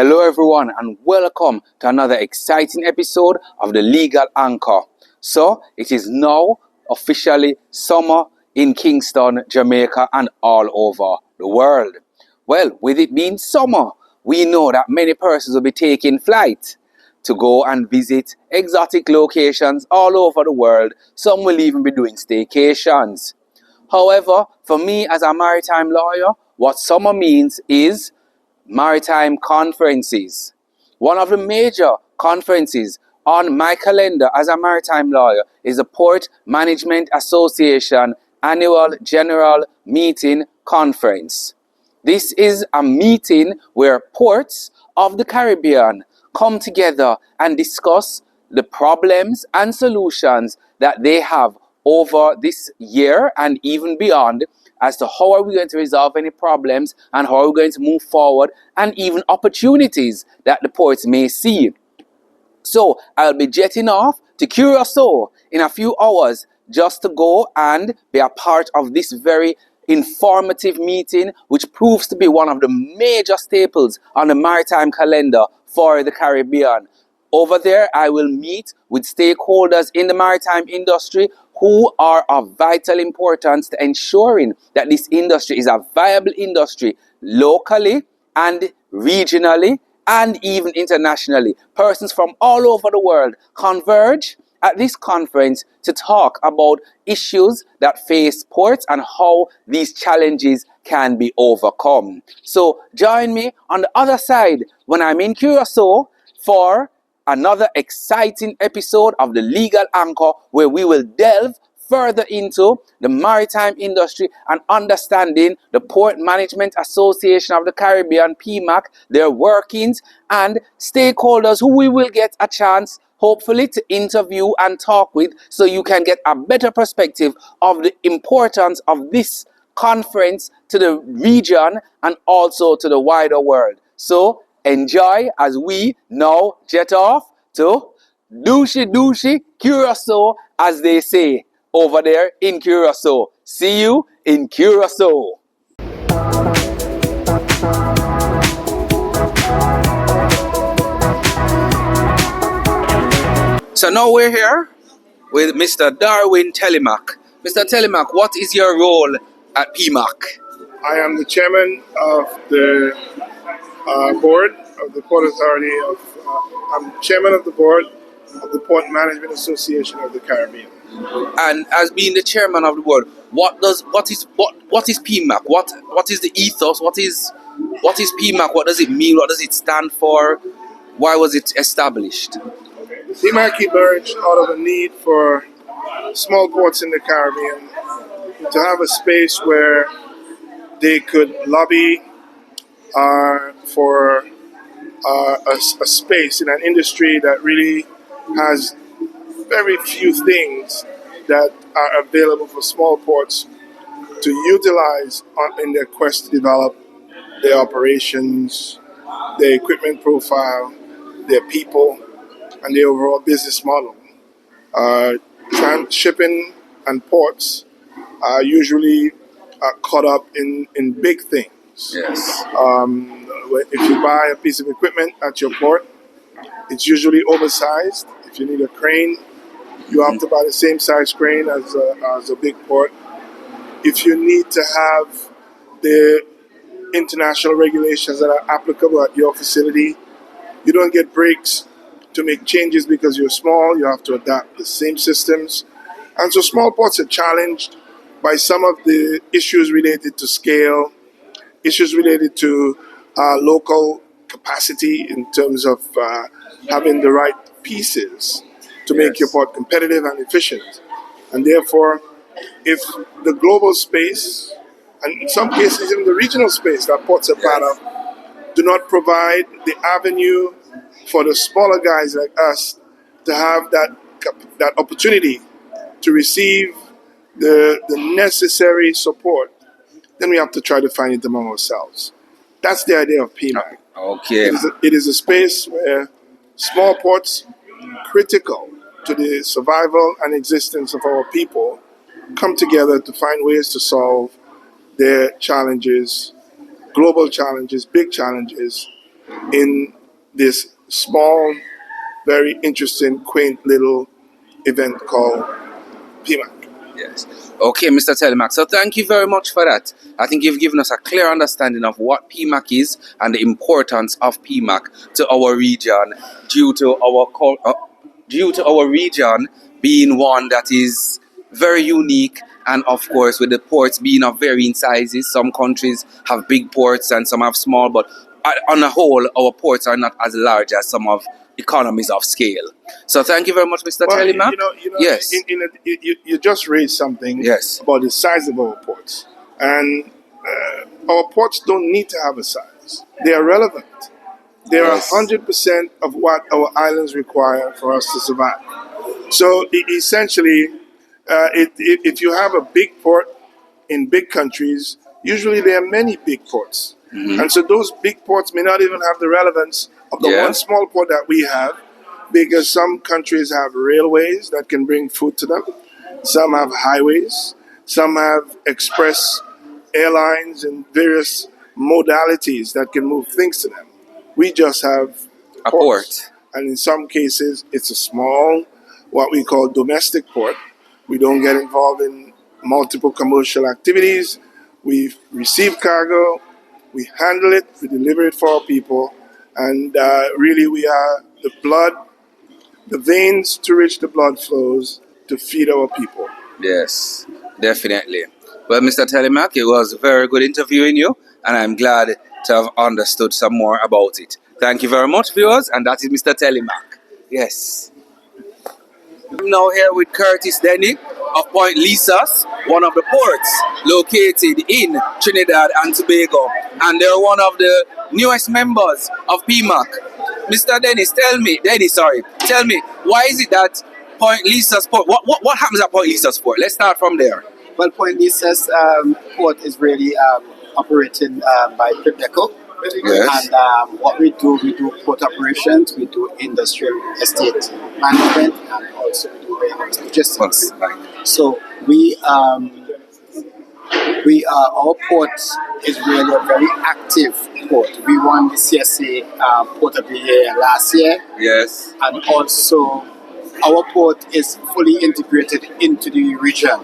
Hello everyone and welcome to another exciting episode of the Legal Anchor. So it is now officially summer in Kingston, Jamaica and all over the world. Well, with it being summer, we know that many persons will be taking flight to go and visit exotic locations all over the world. Some will even be doing staycations. However, for me as a maritime lawyer, what summer means is maritime conferences. One of the major conferences on my calendar as a maritime lawyer is the Port Management Association Annual General Meeting Conference. This is a meeting where ports of the Caribbean come together and discuss the problems and solutions that they have over this year and even beyond as to how are we going to resolve any problems and how are we going to move forward and even opportunities that the ports may see. So I'll be jetting off to Curacao in a few hours just to go and be a part of this very informative meeting, which proves to be one of the major staples on the maritime calendar for the Caribbean. Over there, I will meet with stakeholders in the maritime industry who are of vital importance to ensuring that this industry is a viable industry locally and regionally and even internationally. Persons from all over the world converge at this conference to talk about issues that face ports and how these challenges can be overcome. So join me on the other side when I'm in Curacao for another exciting episode of the Legal Anchor, where we will delve further into the maritime industry and understanding the Port Management Association of the Caribbean, PMAC, their workings and stakeholders who we will get a chance hopefully to interview and talk with, so you can get a better perspective of the importance of this conference to the region and also to the wider world. So enjoy as we now jet off to Douchey Curacao, as they say over there in Curacao. See you in Curacao. So now we're here with Mr. Darwin Telemack. Mr. Telemack, what is your role at PMAC? I am the chairman of the board of the Port Authority I'm chairman of the board of the Port Management Association of the Caribbean. And as being the chairman of the board, what is PMAC? What is the ethos? What is PMAC? What does it mean? What does it stand for? Why was it established? PMAC emerged out of a need for small ports in the Caribbean to have a space where they could lobby for a space in an industry that really has very few things that are available for small ports to utilize in their quest to develop their operations, their equipment profile, their people, and their overall business model. Shipping and ports are usually caught up in big things. Yes. If you buy a piece of equipment at your port, it's usually oversized. If you need a crane, you have to buy the same size crane as a big port. If you need to have the international regulations that are applicable at your facility, you don't get breaks to make changes because you're small. You have to adapt the same systems. And so small ports are challenged by some of the issues related to scale, issues related to local capacity in terms of having the right pieces to make your port competitive and efficient. And therefore, if the global space, and in some cases even the regional space that ports are part of, do not provide the avenue for the smaller guys like us to have that opportunity to receive the necessary support, then we have to try to find it among ourselves. That's the idea of PMAC. Okay. It is a space where small ports, critical to the survival and existence of our people, come together to find ways to solve their challenges, global challenges, big challenges, in this small, very interesting, quaint little event called PMAC. Yes. Okay, Mr. Telemac. So thank you very much for that. I think you've given us a clear understanding of what PMAC is and the importance of PMAC to our region due to our region being one that is very unique, and of course with the ports being of varying sizes. Some countries have big ports and some have small, but on the whole our ports are not as large as some of economies of scale. So thank you very much, Mr. Telemac. Yes. You just raised something Yes. about the size of our ports. And our ports don't need to have a size. They are relevant. They are Yes. 100% of what our islands require for us to survive. So essentially, if you have a big port in big countries, usually there are many big ports. Mm-hmm. And so those big ports may not even have the relevance of the one small port that we have, because some countries have railways that can bring food to them. Some have highways. Some have express airlines and various modalities that can move things to them. We just have A ports. port. And in some cases, it's a small, what we call domestic port. We don't get involved in multiple commercial activities. We receive cargo, we handle it, we deliver it for our people, and really we are the blood, the veins to which the blood flows to feed our people. Yes, definitely. Well, Mr. Telemac, it was a very good interviewing you, and I'm glad to have understood some more about it. Thank you very much, viewers, and that is Mr. Telemac. Yes. I'm now here with Curtis Denny of Point Lisas, one of the ports located in Trinidad and Tobago, and they're one of the newest members of PMAC. Mr. Dennis, tell me, why is it that Point Lisas Port, what happens at Point Lisas Port? Let's start from there. Well, Point Lisa's port is really operated by Curacao. Yes. And what we do port operations, we do industrial estate management, and also we do warehouse logistics. So our port is really a very active port. We won the CSA Port of the Year last year. Yes. And also our port is fully integrated into the region.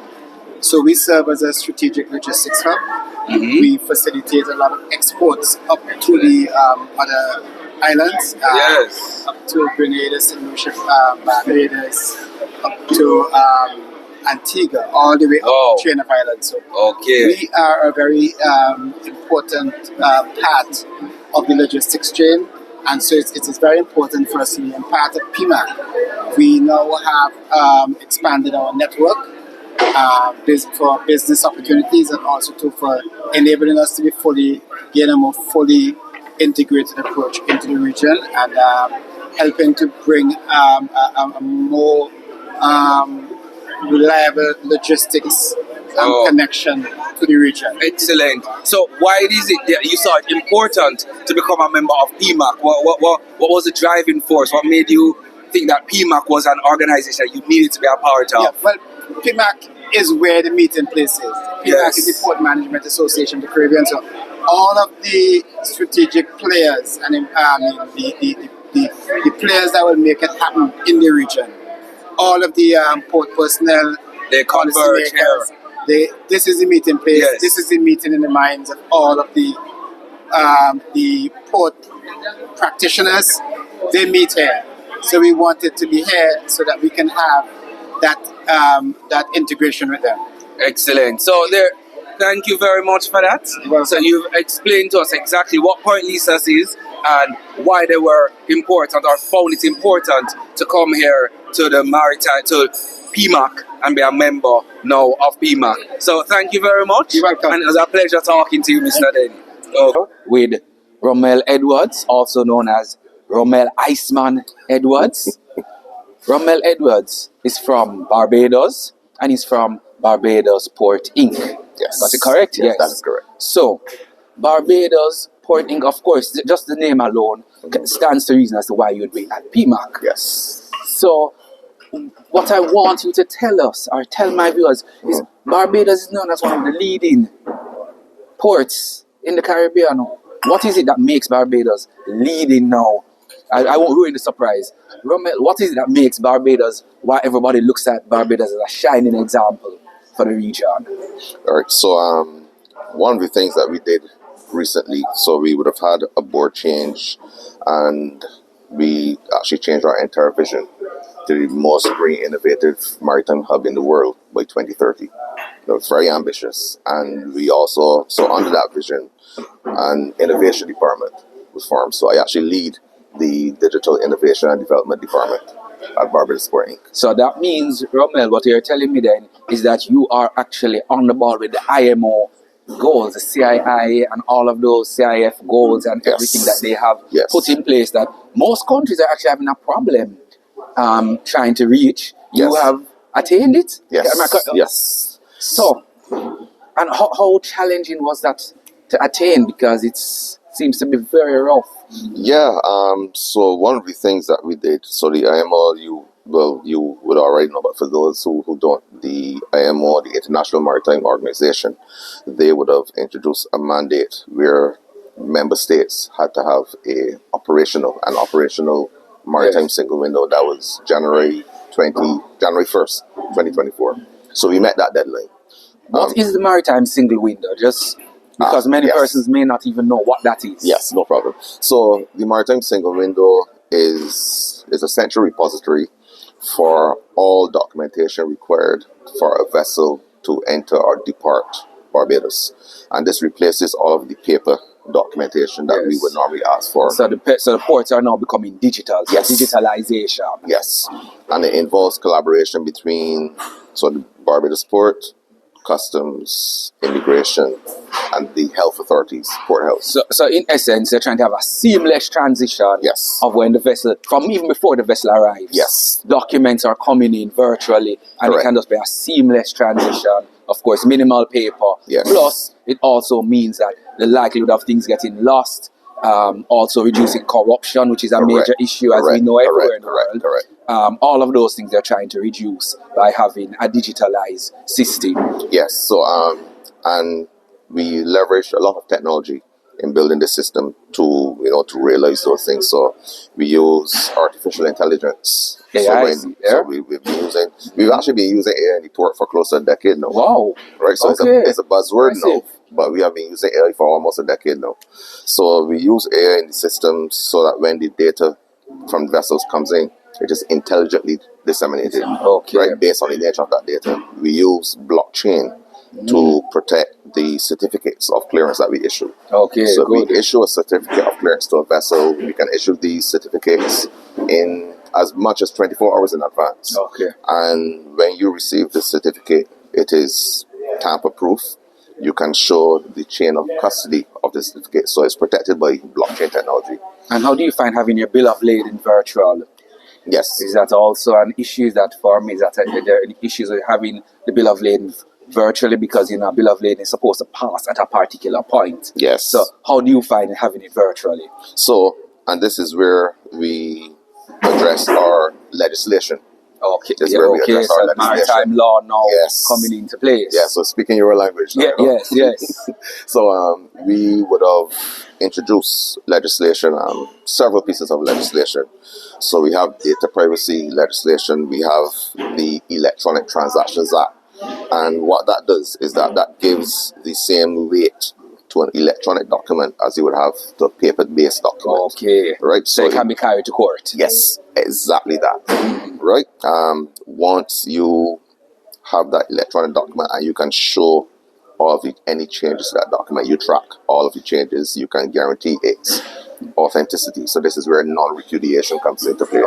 So we serve as a strategic logistics hub. Mm-hmm. We facilitate a lot of exports up to the other islands. Yes. Up to Grenada, St. Lucia, Barbados, up to Antigua, all the way up to Chain of Islands. So we are a very important part of the logistics chain. And so it is very important for us to be a part of PMAC. We now have expanded our network for business opportunities, and also for enabling us to be gain a more fully integrated approach into the region, and helping to bring a more reliable logistics connection to the region. Excellent. So why is it that you saw it important to become a member of PMAC? What was the driving force? What made you think that PMAC was an organization you needed to be a part of? Yeah, well, PMAC is where the meeting place is. PMAC is the Port Management Association of the Caribbean. So all of the strategic players and the players that will make it happen in the region, all of the port personnel, they converge here. This is the meeting place. Yes. This is the meeting in the minds of all of the port practitioners. They meet here. So we wanted to be here so that we can have that integration with them. Excellent. So thank you very much for that. So you've explained to us exactly what Point Lisas is and why they were important, or found it important to come here to the maritime, to PMAC, and be a member now of PMAC. So thank you very much. You're welcome. And it was a pleasure talking to you, Mr. Denny. With Rommel Edwards, also known as Rommel Iceman Edwards. Rommel Edwards is from Barbados, and he's from Barbados Port Inc. Yes. Got it correct? Yes, that is correct. So, Barbados Port Inc., of course, just the name alone stands to reason as to why you'd be at PMAC. Yes. So, what I want you to tell us, or tell my viewers, is Barbados is known as one of the leading ports in the Caribbean. what is it that makes Barbados leading now? I won't ruin the surprise. Romel, what is it that makes Barbados, why everybody looks at Barbados as a shining example for the region? All right, so one of the things that we did recently, so we would have had a board change, and we actually changed our entire vision to the most green, innovative maritime hub in the world by 2030. It's very ambitious, and we also, so under that vision, an innovation department was formed. So I actually lead the Digital Innovation and Development Department at Barbados Sport Inc. So that means, Romel, what you're telling me then is that you are actually on the ball with the IMO goals, the CII and all of those CIF goals and everything that they have put in place that most countries are actually having a problem trying to reach. You have attained it? Yes. So, and how challenging was that to attain? Because it seems to be very rough. Yeah, so one of the things that we did, so the IMO, you would already know, but for those who don't, the IMO, the International Maritime Organization, they would have introduced a mandate where member states had to have an operational maritime single window that was January 1st, 2024. So we met that deadline. What is the maritime single window? Just because many persons may not even know what that is. Yes, no problem. So the maritime single window is a central repository for all documentation required for a vessel to enter or depart Barbados, and this replaces all of the paper documentation that we would normally ask for. So the ports are now becoming digital. So digitalization. Yes, and it involves collaboration between the Barbados Port, Customs, Immigration, and the health authorities, Port Health. So in essence, they're trying to have a seamless transition of when the vessel, from even before the vessel arrives. Yes. Documents are coming in virtually, and it can just be a seamless transition. Of course, minimal paper. Yes. Plus, it also means that the likelihood of things getting lost, also reducing corruption, which is a major issue, as we know everywhere in the world. All of those things they're trying to reduce by having a digitalized system. Yes, so and we leverage a lot of technology in building the system to realize those things. So we use artificial intelligence. We've actually been using AI in the port for close to a decade now. Wow! Right, so it's a buzzword now, but we have been using AI for almost a decade now. So we use AI in the system so that when the data from vessels comes in, it is intelligently disseminated, right, based on the nature of that data. We use blockchain to protect the certificates of clearance that we issue. So if we issue a certificate of clearance to a vessel, we can issue these certificates in as much as 24 hours in advance. And when you receive the certificate, it is tamper-proof. You can show the chain of custody of the certificate, so it's protected by blockchain technology. And how do you find having your bill of lading virtual? Yes. Is that also an issue that for me, there are any issues with having the bill of lading virtually, because a bill of lading is supposed to pass at a particular point? Yes. So how do you find having it virtually? So, and this is where we address our legislation. This is where we address our legislation. Maritime law now coming into place. Yeah, so speaking your language now. Yes. So we would have introduced legislation, several pieces of legislation. So we have data privacy legislation, we have the Electronic Transactions Act, and what that does is that gives the same weight to an electronic document as you would have to a paper-based document. Right? So it can be carried to court. Yes, exactly that. Right? Once you have that electronic document and you can show all of any changes to that document, you track all of the changes, you can guarantee its authenticity. So this is where non-repudiation comes into play.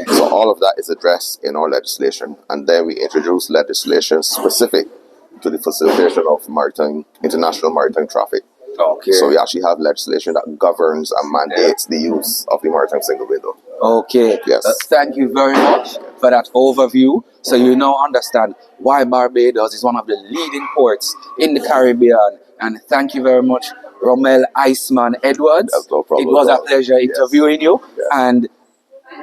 So all of that is addressed in our legislation, and then we introduce legislation specific to the facilitation of international maritime traffic. So we actually have legislation that governs and mandates the use of the maritime single window. Yes. Thank you very much for that overview. So you now understand why Barbados is one of the leading ports in the Caribbean. And thank you very much, Romel Iceman Edwards. That's no problem. It was a pleasure interviewing you. And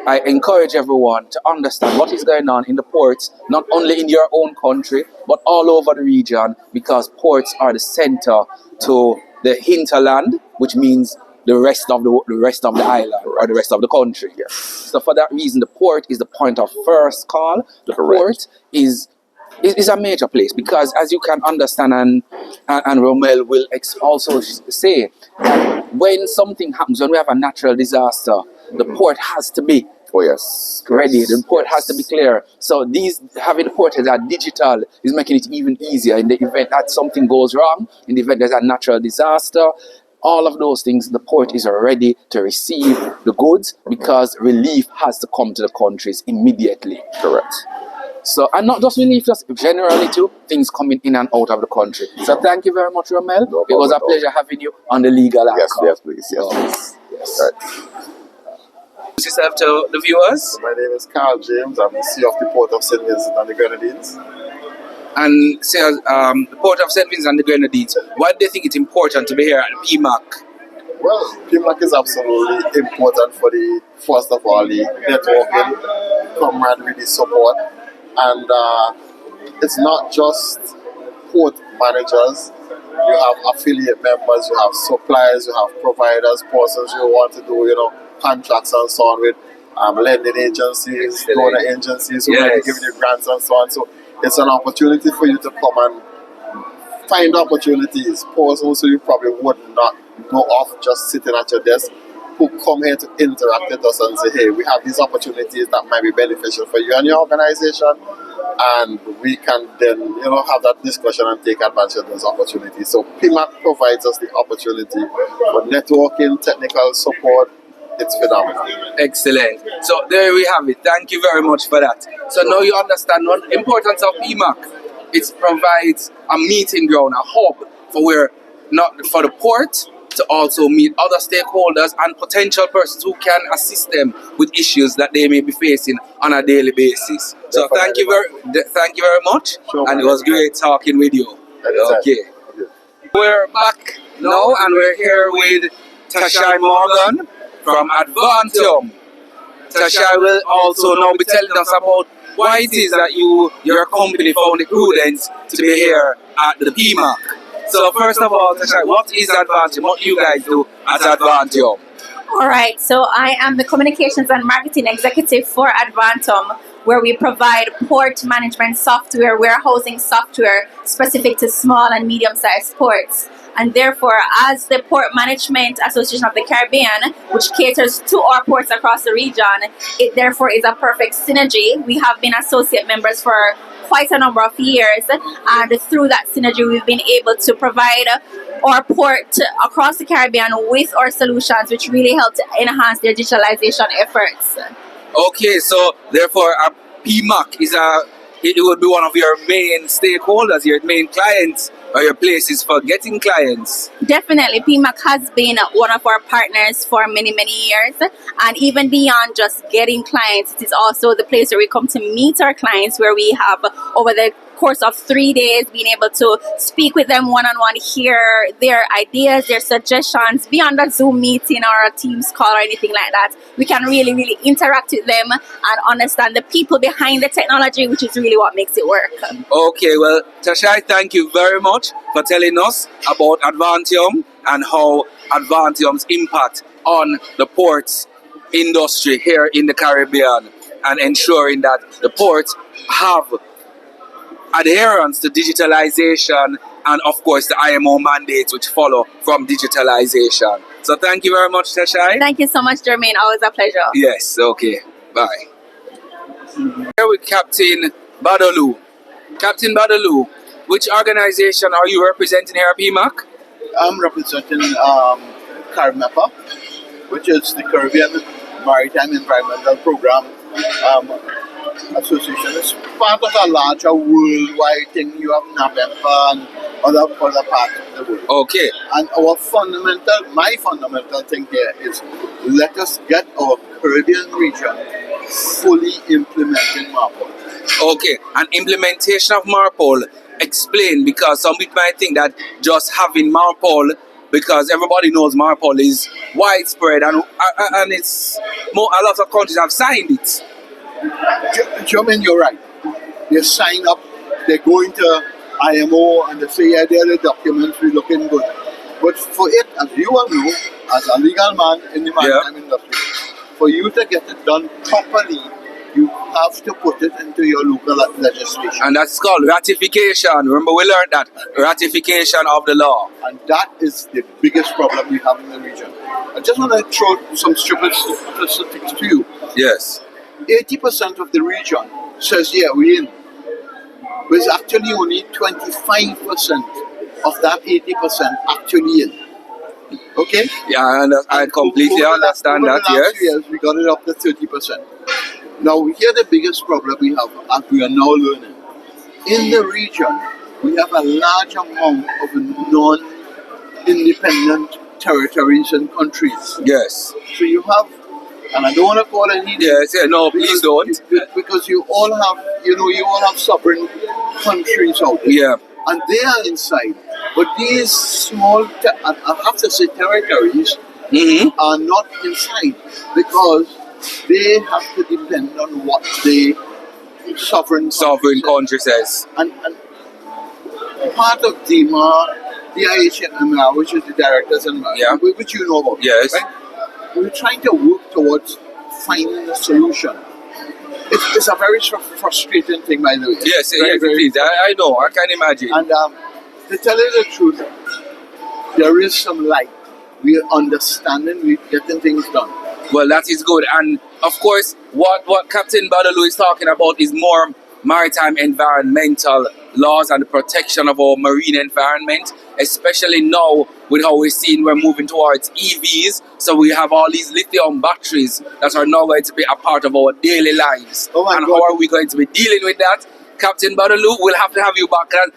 I encourage everyone to understand what is going on in the ports, not only in your own country, but all over the region, because ports are the center to the hinterland, which means the rest of the island or the rest of the country. Yes. So for that reason, the port is the point of first call. The port is a major place because, as you can understand, and Romel will also say, when something happens, when we have a natural disaster, the port has to be ready. The port has to be clear. So having the port as a digital is making it even easier in the event that something goes wrong, in the event there's a natural disaster. All of those things, the port is ready to receive the goods because relief has to come to the countries immediately. Correct. So, and not just relief, just generally too, things coming in and out of the country. So thank you very much, Romel. It was a pleasure having you on the Legal Anchor. Yes, please. Yes. Right. Introduce yourself to the viewers. My name is Carl James. I'm the CEO of the Port of St. Vincent and the Grenadines. And the Port of St. Vincent and the Grenadines, why do they think it's important to be here at PMAC? Well, PMAC is absolutely important for first of all, the networking, camaraderie, the support. And it's not just port managers. You have affiliate members, you have suppliers, you have providers, persons who want to do, contracts and so on with lending agencies, donor agencies who might be giving you grants and so on. So it's an opportunity for you to come and find opportunities. Persons who you probably would not know of just sitting at your desk, who come here to interact with us and say, hey, we have these opportunities that might be beneficial for you and your organization, and we can then have that discussion and take advantage of those opportunities. So PMAC provides us the opportunity for networking, technical support. It's phenomenal. Excellent. So there we have it. Thank you very much for that. So now you understand the importance of PMAC. It provides a meeting ground, a hub for the port to also meet other stakeholders and potential persons who can assist them with issues that they may be facing on a daily basis. So thank you very much, and it was great talking with you. Okay. We're back now, and we're here with Tashai Morgan from Advantium. Tashai will also now be telling us about why it is that your company found it prudent to be here at the PMAC. So first of all, Tashai, what is Advantium? What do you guys do at Advantium? All right, so I am the Communications and Marketing Executive for Advantium, where we provide port management software, warehousing software specific to small and medium-sized ports. And therefore, as the Port Management Association of the Caribbean, which caters to our ports across the region, it therefore is a perfect synergy. We have been associate members for quite a number of years, and through that synergy, we've been able to provide our port across the Caribbean with our solutions, which really help to enhance their digitalization efforts. Okay, so therefore, PMAC it would be one of your main stakeholders, your main clients, or your places for getting clients. Definitely, PMAC has been one of our partners for many, many years. And even beyond just getting clients, it is also the place where we come to meet our clients, where we have, over the course of 3 days, being able to speak with them one-on-one, hear their ideas, their suggestions, beyond a Zoom meeting or a Teams call or anything like that. We can really, really interact with them and understand the people behind the technology, which is really what makes it work. Okay, well, Tashai, thank you very much for telling us about Advantium and how Advantium's impact on the ports industry here in the Caribbean, and ensuring that the ports have adherence to digitalization and, of course, the IMO mandates which follow from digitalization. So thank you very much, Tashai. Thank you so much, Jermaine. Always a pleasure. Yes, okay. Bye. Here with Captain Badaloo. Captain Badaloo, which organization are you representing here at PMAC? I'm representing CARIMEPA, which is the Caribbean Maritime Environmental Program Association. It's part of a larger worldwide thing. You have NABEMPA and other parts of the world. Okay. And my fundamental thing here is, let us get our Caribbean region fully implementing MARPOL. Okay, and implementation of MARPOL, explain, because some people might think that just having MARPOL, because everybody knows MARPOL is widespread and it's more, a lot of countries have signed it. Jermaine, you're right. They sign up, they go into IMO and they say, yeah, they're the documents, we're looking good. But for it, as you all know, as a legal man in the maritime industry, for you to get it done properly, you have to put it into your local legislation. And that's called ratification. Remember, we learned that. Ratification of the law. And that is the biggest problem we have in the region. I just want to throw some stupid statistics to you. Yes. 80% of the region says, yeah, we're in. But it's actually only 25% of that 80% actually in. Okay? Yeah, and I completely understand that, over the last yes. years, we got it up to 30%. Now, here the biggest problem we have, as we are now learning. In the region, we have a large amount of non-independent territories and countries. Yes. So you have, and I don't want to call it needy. Yes, yeah, no, please don't. Because you all have sovereign countries out there. Yeah. And they are inside. But these small, I have to say territories, are not inside because they have to depend on what the sovereign country says. And part of DIMA, DIHMR, which is the Directors and which you know about. Yes. Right? We're trying to work towards finding a solution. It's a very frustrating thing, by the way. Yes, it is. I know. I can imagine. And to tell you the truth, there is some light. We're understanding, we're getting things done. Well, that is good. And of course, what Captain Badaloo is talking about is more maritime environmental laws and the protection of our marine environment, especially now with how we're seeing we're moving towards EVs. So we have all these lithium batteries that are now going to be a part of our daily lives. And how are we going to be dealing with that? Captain Badaloo, we'll have to have you back because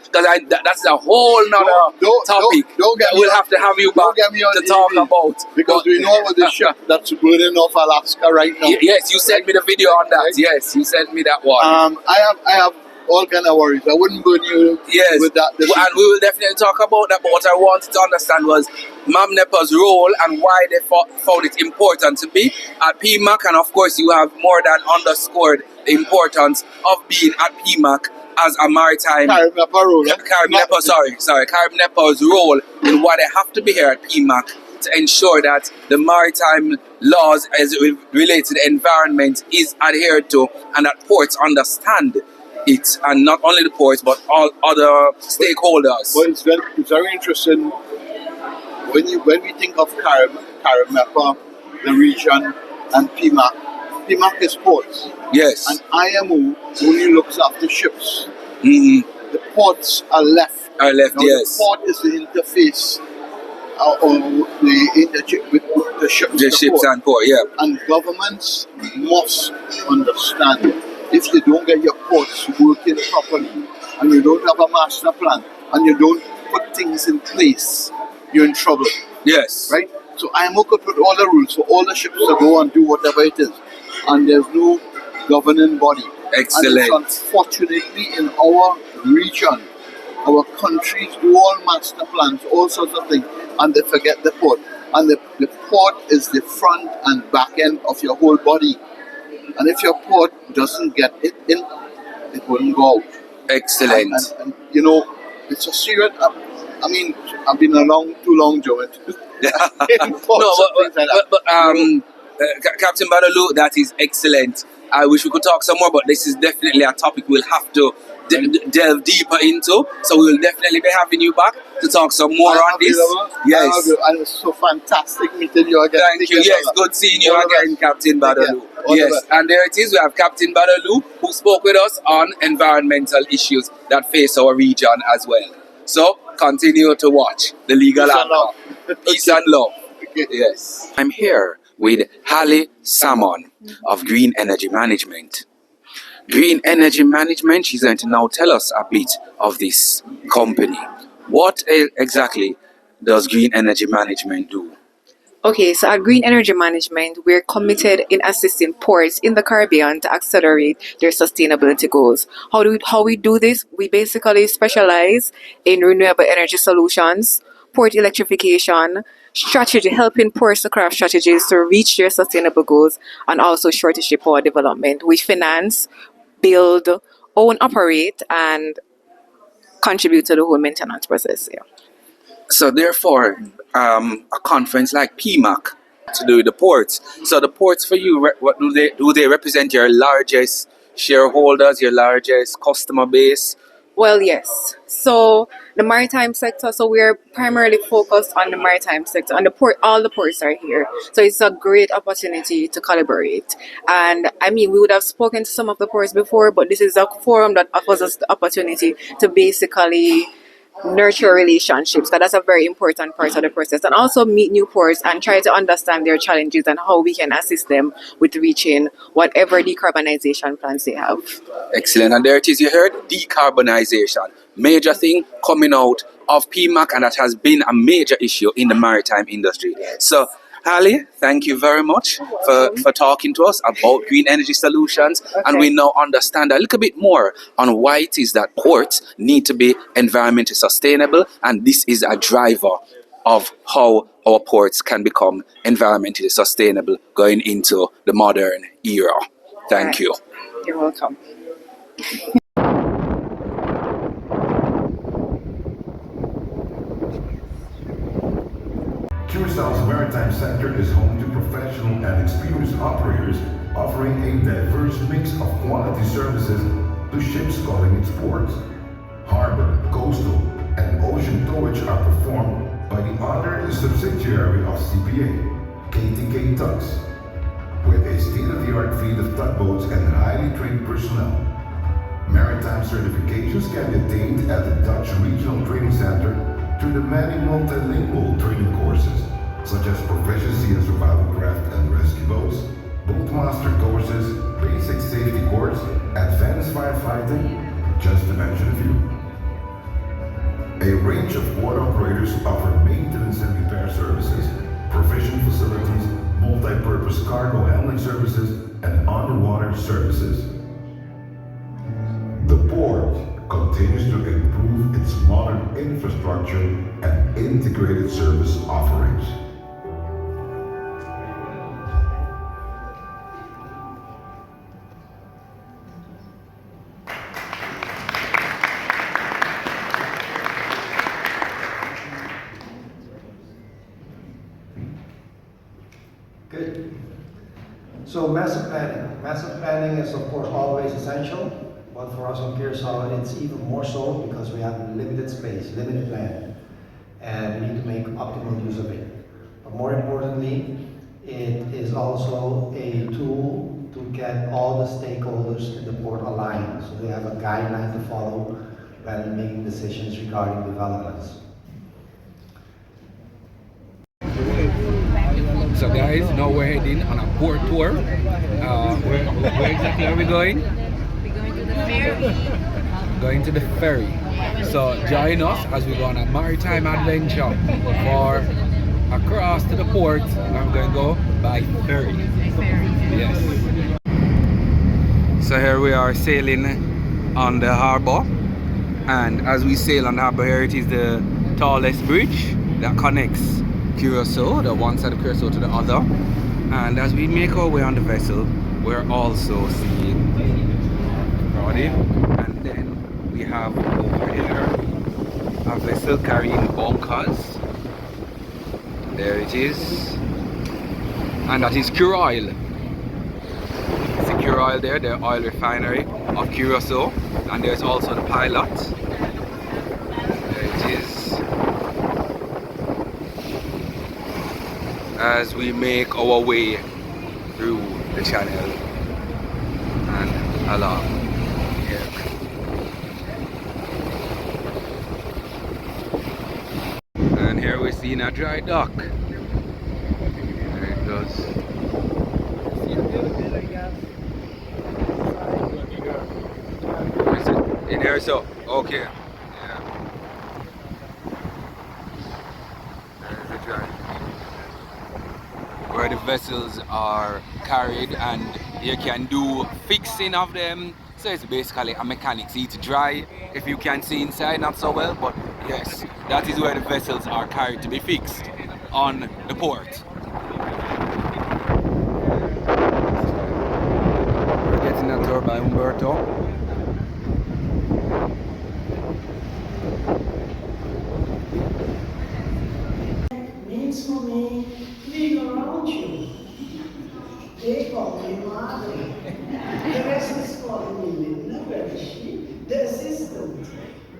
that's a whole nother topic. We'll have to have you back to talk about. Because we know about the ship that's burning off Alaska right now. Yes, you sent me the video on that. Right? Yes, you sent me that one. I have all kind of worries. I wouldn't burn you with that. And we will definitely talk about that. But what I wanted to understand was MAMNEPA's role and why they found it important to be at PMAC. And of course, you have more than underscored the importance of being at PMAC as a maritime CaribNEPA's role in why they have to be here at PMAC to ensure that the maritime laws as it relates to the environment is adhered to and that ports understand it, and not only the ports but all other stakeholders. Well, it's very interesting when we think of CaribNEPA, the region, and PMAC. PMAC is ports. Yes. And IMO only looks after ships. The ports are left. Now, yes. The port is the interface with the ships. The ships and port, yeah. And governments must understand if you don't get your ports working properly and you don't have a master plan and you don't put things in place, you're in trouble. Yes. Right? So IMO could put all the rules for all the ships to go and do whatever it is. And there's no governing body. Excellent. And it's unfortunately in our region, our countries do all master plans, all sorts of things, and they forget the port. And the port is the front and back end of your whole body. And if your port doesn't get it in, it wouldn't go out. Excellent. And you know, it's a serious. I mean, I've been too long, Joe. Captain Badaloo, that is excellent. I wish we could talk some more, but this is definitely a topic we'll have to delve deeper into. So we'll definitely be having you back to talk some more on this. Yes. And it's so fantastic meeting you again. Thank you. Yes, good seeing you again, Captain Badaloo. Yes, and there it is. We have Captain Badaloo who spoke with us on environmental issues that face our region as well. So continue to watch the Legal Anchor. Peace and love. Yes. I'm here with Hallie Salmon of Green Energy Management. Green Energy Management, she's going to now tell us a bit of this company. What exactly does Green Energy Management do? Okay, so at Green Energy Management, we're committed in assisting ports in the Caribbean to accelerate their sustainability goals. How we do this? We basically specialize in renewable energy solutions, port electrification, strategy, helping ports to craft strategies to reach their sustainable goals, and also shore-to-ship power development. We finance, build, own, operate, and contribute to the whole maintenance process. Yeah. So therefore, a conference like PMAC to do with the ports. So the ports for you, what do they do? They represent your largest shareholders, your largest customer base. Well, yes. So the maritime sector. So we are primarily focused on the maritime sector, and the port. All the ports are here. So it's a great opportunity to collaborate. And I mean, we would have spoken to some of the ports before, but this is a forum that offers us the opportunity to basically nurture relationships, because that's a very important part of the process, and also meet new ports and try to understand their challenges and how we can assist them with reaching whatever decarbonization plans they have. Excellent. And there it is, you heard decarbonization. Major thing coming out of PMAC, and that has been a major issue in the maritime industry. So, Ali, thank you very much for talking to us about green energy solutions. Okay. And we now understand a little bit more on why it is that ports need to be environmentally sustainable, and this is a driver of how our ports can become environmentally sustainable going into the modern era. Thank you. You're welcome. Curacao's maritime sector is home to professional and experienced operators offering a diverse mix of quality services to ships calling its ports. Harbor, coastal, and ocean towage are performed by the other subsidiary of CPA, KTK Tugs, with a state-of-the-art fleet of tugboats and highly trained personnel. Maritime certifications can be attained at the Dutch Regional Training Center through the many multilingual training courses, such as proficiency in survival craft and rescue boats, boatmaster courses, basic safety course, advanced firefighting, just to mention a few. A range of port operators offer maintenance and repair services, provision facilities, multi-purpose cargo handling services, and underwater services. The port continues to improve its modern infrastructure and integrated service offerings. Good. So massive planning. Massive planning is of course always essential, but for us on Curacao it's even more so because we have limited space, limited land, and we need to make optimal use of it. But more importantly, it is also a tool to get all the stakeholders in the port aligned, so they have a guideline to follow when making decisions regarding developments. So guys, now we're heading on a port tour. Where exactly are we going? We're going to the ferry. Going to the ferry. So join us as we go on a maritime adventure for across to the port. I'm going to go by ferry. Yes. So here we are sailing on the harbour, and as we sail on the harbour here, it is the tallest bridge that connects Curacao, the one side of Curacao to the other. And as we make our way on the vessel, we're also seeing Cardiff, and then we have over here a vessel carrying bunkers. There it is, and that is Curacao. It's the Curacao there, the oil refinery of Curacao, and there's also the pilot. There it is. As we make our way through the channel and along here. And here we're seeing a dry dock. There it goes. Is it in here? So, okay. Yeah. There's the dry, where the vessels are carried, and you can do fixing of them. So it's basically a mechanic seat dry. If you can see inside, not so well, but yes, that is where the vessels are carried to be fixed on the port. We're getting a tour by Umberto.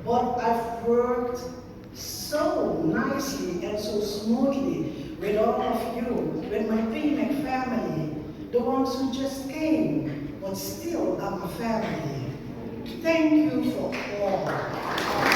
but I've worked so nicely and so smoothly with all of you, with my PMEC family, the ones who just came, but still are my family. Thank you for all.